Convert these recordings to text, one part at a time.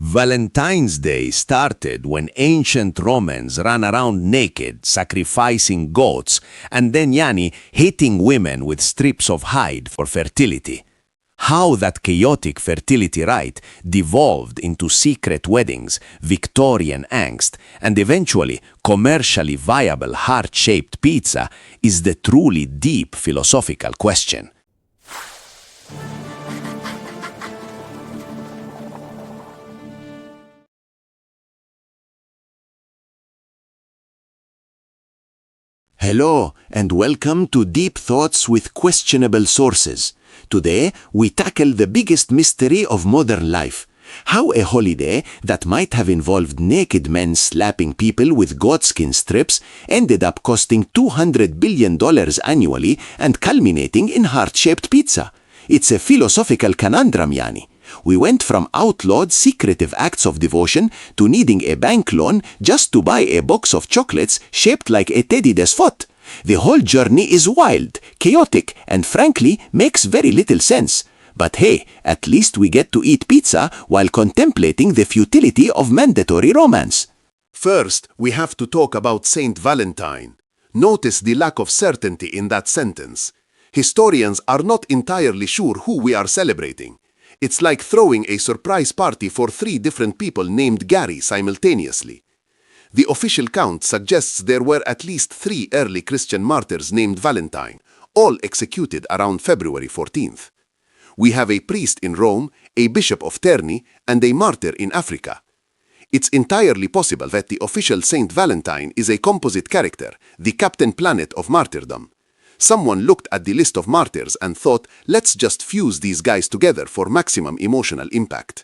Valentine's Day started when ancient Romans ran around naked, sacrificing goats, and then hitting women with strips of hide for fertility. How that chaotic fertility rite devolved into secret weddings, Victorian angst, and eventually commercially viable heart-shaped pizza is the truly deep philosophical question. Hello, and welcome to Deep Thoughts with Questionable Sources. Today, we tackle the biggest mystery of modern life: how a holiday that might have involved naked men slapping people with goatskin strips ended up costing $200 billion annually and culminating in heart-shaped pizza. It's a philosophical conundrum, Yanni. We went from outlawed secretive acts of devotion to needing a bank loan just to buy a box of chocolates shaped like a teddy desfot. The whole journey is wild, chaotic, and frankly makes very little sense. But hey, at least we get to eat pizza while contemplating the futility of mandatory romance. First, we have to talk about Saint Valentine. Notice the lack of certainty in that sentence. Historians are not entirely sure who we are celebrating. It's like throwing a surprise party for 3 different people named Gary simultaneously. The official count suggests there were at least 3 early Christian martyrs named Valentine, all executed around February 14th. We have a priest in Rome, a bishop of Terni, and a martyr in Africa. It's entirely possible that the official Saint Valentine is a composite character, the Captain Planet of martyrdom. Someone looked at the list of martyrs and thought, let's just fuse these guys together for maximum emotional impact.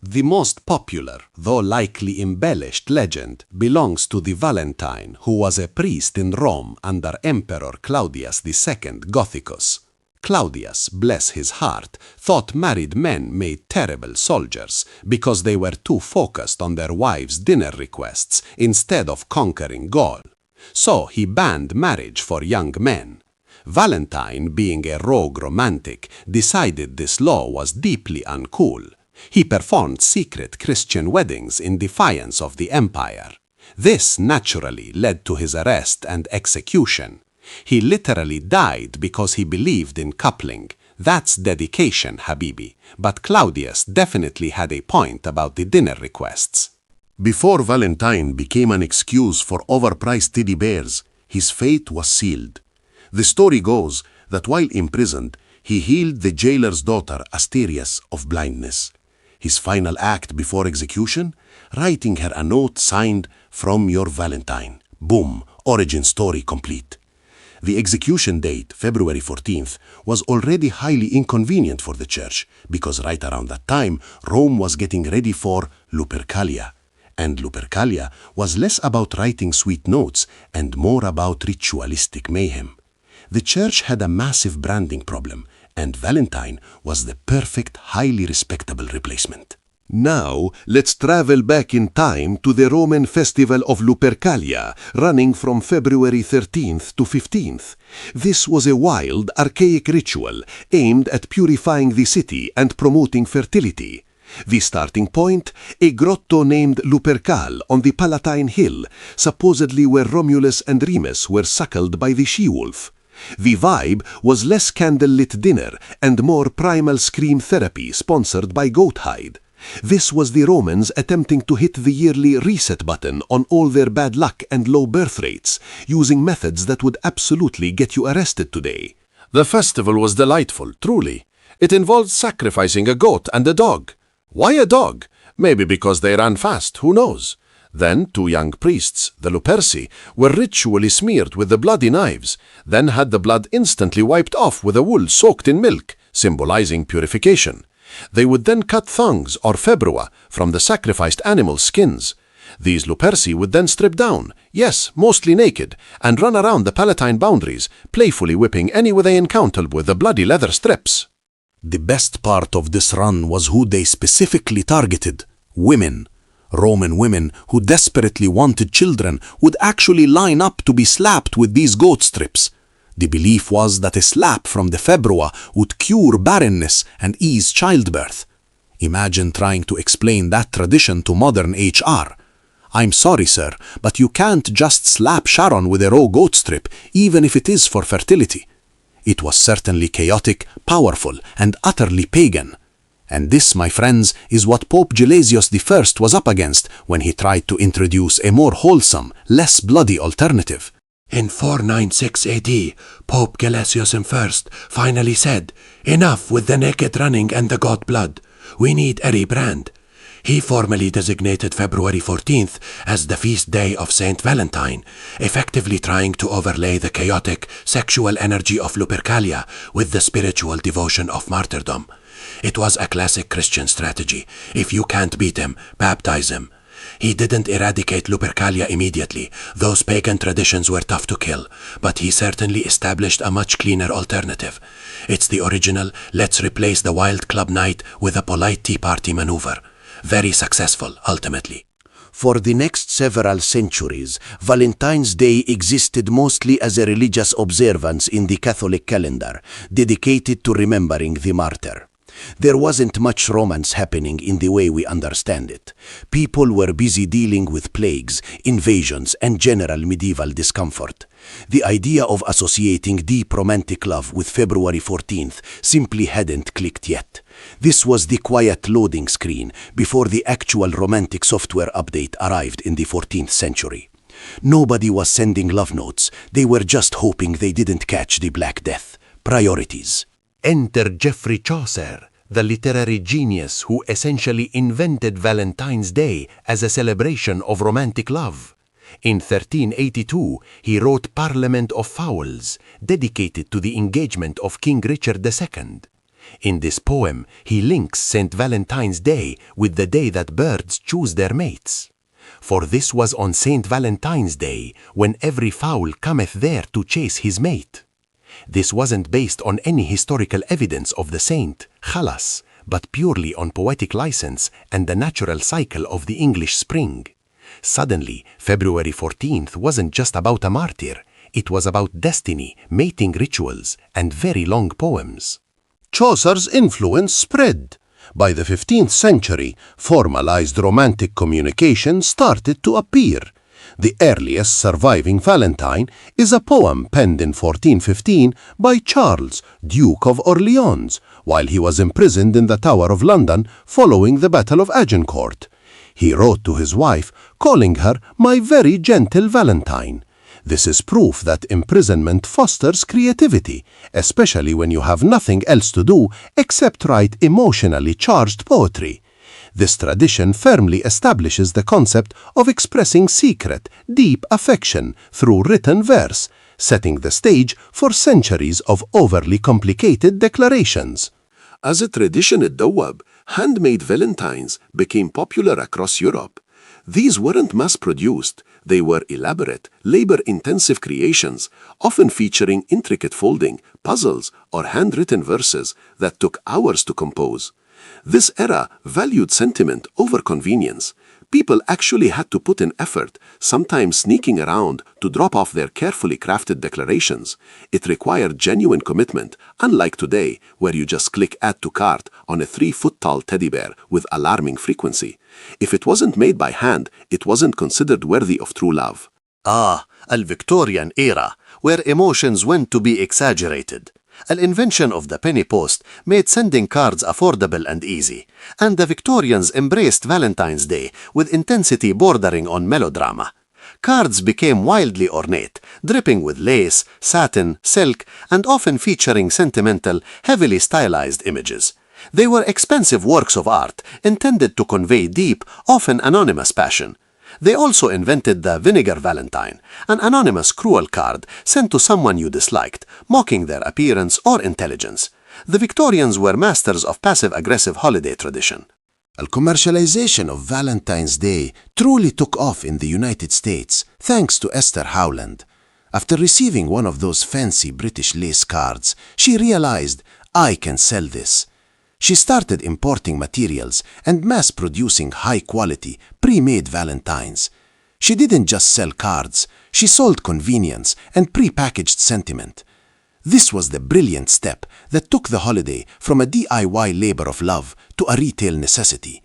The most popular, though likely embellished legend belongs to the Valentine who was a priest in Rome under Emperor Claudius II Gothicus. Claudius, bless his heart, thought married men made terrible soldiers because they were too focused on their wives' dinner requests instead of conquering Gaul. So he banned marriage for young men. Valentine, being a rogue romantic, decided this law was deeply uncool. He performed secret Christian weddings in defiance of the empire. This naturally led to his arrest and execution. He literally died because he believed in coupling. That's dedication, Habibi. But Claudius definitely had a point about the dinner requests. Before Valentine became an excuse for overpriced teddy bears, his fate was sealed. The story goes that while imprisoned, he healed the jailer's daughter, Asterius, of blindness. His final act before execution? Writing her a note signed, "From your Valentine." Boom, origin story complete. The execution date, February 14th, was already highly inconvenient for the church because right around that time, Rome was getting ready for Lupercalia. And Lupercalia was less about writing sweet notes and more about ritualistic mayhem. The church had a massive branding problem, and Valentine was the perfect, highly respectable replacement. Now, let's travel back in time to the Roman festival of Lupercalia, running from February 13th to 15th. This was a wild, archaic ritual aimed at purifying the city and promoting fertility. The starting point, a grotto named Lupercal on the Palatine Hill, supposedly where Romulus and Remus were suckled by the she-wolf. The vibe was less candlelit dinner and more primal scream therapy sponsored by goat hide. This was the Romans attempting to hit the yearly reset button on all their bad luck and low birth rates, using methods that would absolutely get you arrested today. The festival was delightful, truly. It involved sacrificing a goat and a dog. Why a dog? Maybe because they ran fast, who knows? Then 2 young priests, the Luperci, were ritually smeared with the bloody knives, then had the blood instantly wiped off with a wool soaked in milk, symbolizing purification. They would then cut thongs or februa from the sacrificed animals' skins. These Luperci would then strip down, yes, mostly naked, and run around the Palatine boundaries, playfully whipping anyone they encountered with the bloody leather strips. The best part of this run was who they specifically targeted: women. Roman women who desperately wanted children would actually line up to be slapped with these goat strips. The belief was that a slap from the februa would cure barrenness and ease childbirth. Imagine trying to explain that tradition to modern HR. I'm sorry, sir, but you can't just slap Sharon with a raw goat strip, even if it is for fertility. It was certainly chaotic, powerful, and utterly pagan. And this, my friends, is what Pope Gelasius I was up against when he tried to introduce a more wholesome, less bloody alternative. In 496 AD, Pope Gelasius I finally said, "Enough with the naked running and the goat blood. We need a rebrand." He formally designated February 14th as the feast day of Saint Valentine, effectively trying to overlay the chaotic sexual energy of Lupercalia with the spiritual devotion of martyrdom. It was a classic Christian strategy. If you can't beat him, baptize him. He didn't eradicate Lupercalia immediately. Those pagan traditions were tough to kill, but he certainly established a much cleaner alternative. It's the original, let's replace the wild club night with a polite tea party maneuver. Very successful, ultimately. For the next several centuries, Valentine's Day existed mostly as a religious observance in the Catholic calendar, dedicated to remembering the martyr. There wasn't much romance happening in the way we understand it. People were busy dealing with plagues, invasions, and general medieval discomfort. The idea of associating deep romantic love with February 14th simply hadn't clicked yet. This was the quiet loading screen before the actual romantic software update arrived in the 14th century. Nobody was sending love notes. They were just hoping they didn't catch the Black Death. Priorities. Enter Geoffrey Chaucer, the literary genius who essentially invented Valentine's Day as a celebration of romantic love. In 1382, he wrote Parliament of Fowls, dedicated to the engagement of King Richard II. In this poem, he links Saint Valentine's Day with the day that birds choose their mates. For this was on Saint Valentine's Day, when every fowl cometh there to chase his mate. This wasn't based on any historical evidence of the saint, Khalas, but purely on poetic license and the natural cycle of the English spring. Suddenly, February 14th wasn't just about a martyr, it was about destiny, mating rituals, and very long poems. Chaucer's influence spread. By the 15th century, formalized romantic communication started to appear. The earliest surviving Valentine is a poem penned in 1415 by Charles, Duke of Orleans, while he was imprisoned in the Tower of London following the Battle of Agincourt. He wrote to his wife, calling her "my very gentle Valentine." This is proof that imprisonment fosters creativity, especially when you have nothing else to do except write emotionally charged poetry. This tradition firmly establishes the concept of expressing secret, deep affection through written verse, setting the stage for centuries of overly complicated declarations. As a tradition at Dawab, handmade valentines became popular across Europe. These weren't mass-produced. They were elaborate, labor-intensive creations, often featuring intricate folding, puzzles, or handwritten verses that took hours to compose. This era valued sentiment over convenience. People actually had to put in effort, sometimes sneaking around to drop off their carefully crafted declarations. It required genuine commitment, unlike today, where you just click Add to Cart on a 3-foot-tall teddy bear with alarming frequency. If it wasn't made by hand, it wasn't considered worthy of true love. Victorian era, where emotions went to be exaggerated. An invention of the penny post made sending cards affordable and easy, and the Victorians embraced Valentine's Day with intensity bordering on melodrama. Cards became wildly ornate, dripping with lace, satin, silk, and often featuring sentimental, heavily stylized images. They were expensive works of art intended to convey deep, often anonymous passion. They also invented the vinegar valentine, an anonymous cruel card sent to someone you disliked, mocking their appearance or intelligence. The Victorians were masters of passive-aggressive holiday tradition. The commercialization of Valentine's Day truly took off in the United States, thanks to Esther Howland. After receiving one of those fancy British lace cards, she realized, I can sell this. She started importing materials and mass-producing high-quality, pre-made Valentines. She didn't just sell cards, she sold convenience and pre-packaged sentiment. This was the brilliant step that took the holiday from a DIY labor of love to a retail necessity.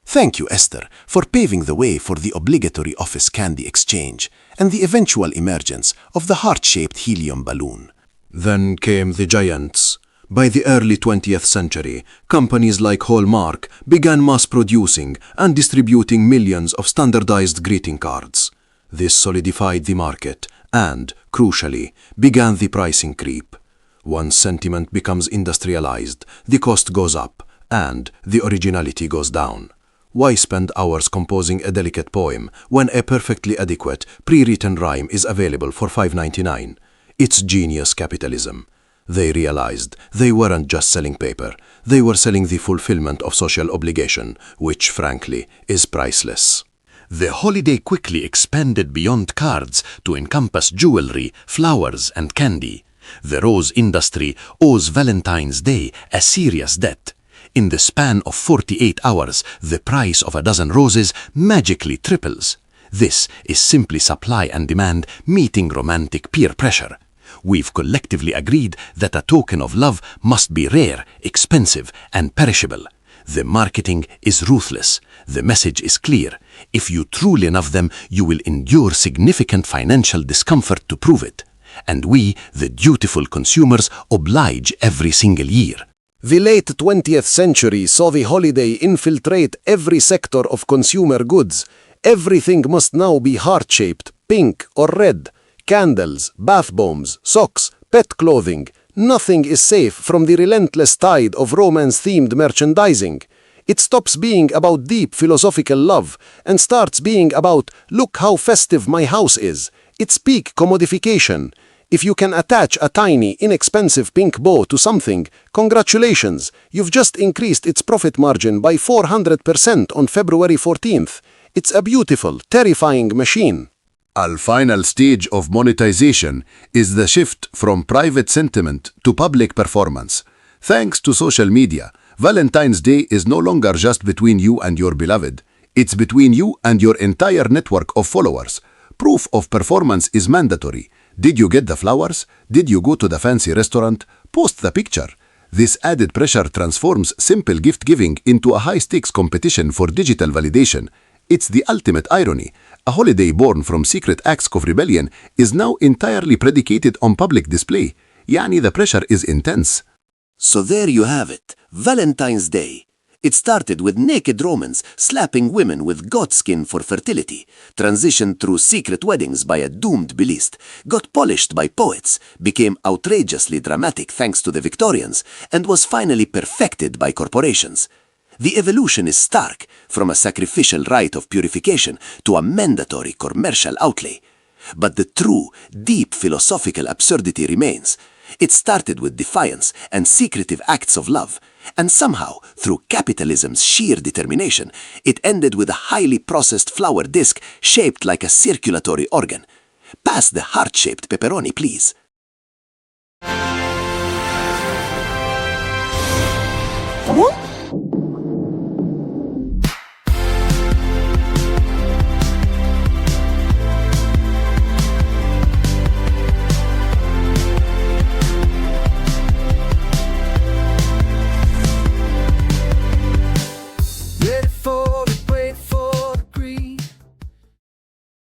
Thank you, Esther, for paving the way for the obligatory office candy exchange and the eventual emergence of the heart-shaped helium balloon. Then came the giants. By the early 20th century, companies like Hallmark began mass-producing and distributing millions of standardized greeting cards. This solidified the market and, crucially, began the pricing creep. Once sentiment becomes industrialized, the cost goes up and the originality goes down. Why spend hours composing a delicate poem when a perfectly adequate, pre-written rhyme is available for $5.99? It's genius capitalism. They realized they weren't just selling paper, they were selling the fulfillment of social obligation, which, frankly, is priceless. The holiday quickly expanded beyond cards to encompass jewelry, flowers, and candy. The rose industry owes Valentine's Day a serious debt. In the span of 48 hours, the price of a dozen roses magically triples. This is simply supply and demand meeting romantic peer pressure. We've collectively agreed that a token of love must be rare, expensive, and perishable. The marketing is ruthless. The message is clear. If you truly love them, you will endure significant financial discomfort to prove it. And we, the dutiful consumers, oblige every single year. The late 20th century saw the holiday infiltrate every sector of consumer goods. Everything must now be heart-shaped, pink or red. Candles, bath bombs, socks, pet clothing. Nothing is safe from the relentless tide of romance-themed merchandising. It stops being about deep philosophical love and starts being about, look how festive my house is. It's peak commodification. If you can attach a tiny, inexpensive pink bow to something, congratulations, you've just increased its profit margin by 400% on February 14th. It's a beautiful, terrifying machine. Our final stage of monetization is the shift from private sentiment to public performance. Thanks to social media, Valentine's Day is no longer just between you and your beloved. It's between you and your entire network of followers. Proof of performance is mandatory. Did you get the flowers? Did you go to the fancy restaurant? Post the picture. This added pressure transforms simple gift-giving into a high-stakes competition for digital validation. It's the ultimate irony. A holiday born from secret acts of rebellion is now entirely predicated on public display. Yani the pressure is intense. So there you have it, Valentine's Day. It started with naked Romans slapping women with goat skin for fertility, transitioned through secret weddings by a doomed Bellist, got polished by poets, became outrageously dramatic thanks to the Victorians, and was finally perfected by corporations. The evolution is stark, from a sacrificial rite of purification to a mandatory commercial outlay. But the true, deep philosophical absurdity remains. It started with defiance and secretive acts of love, and somehow, through capitalism's sheer determination, it ended with a highly processed flower disc shaped like a circulatory organ. Pass the heart-shaped pepperoni, please.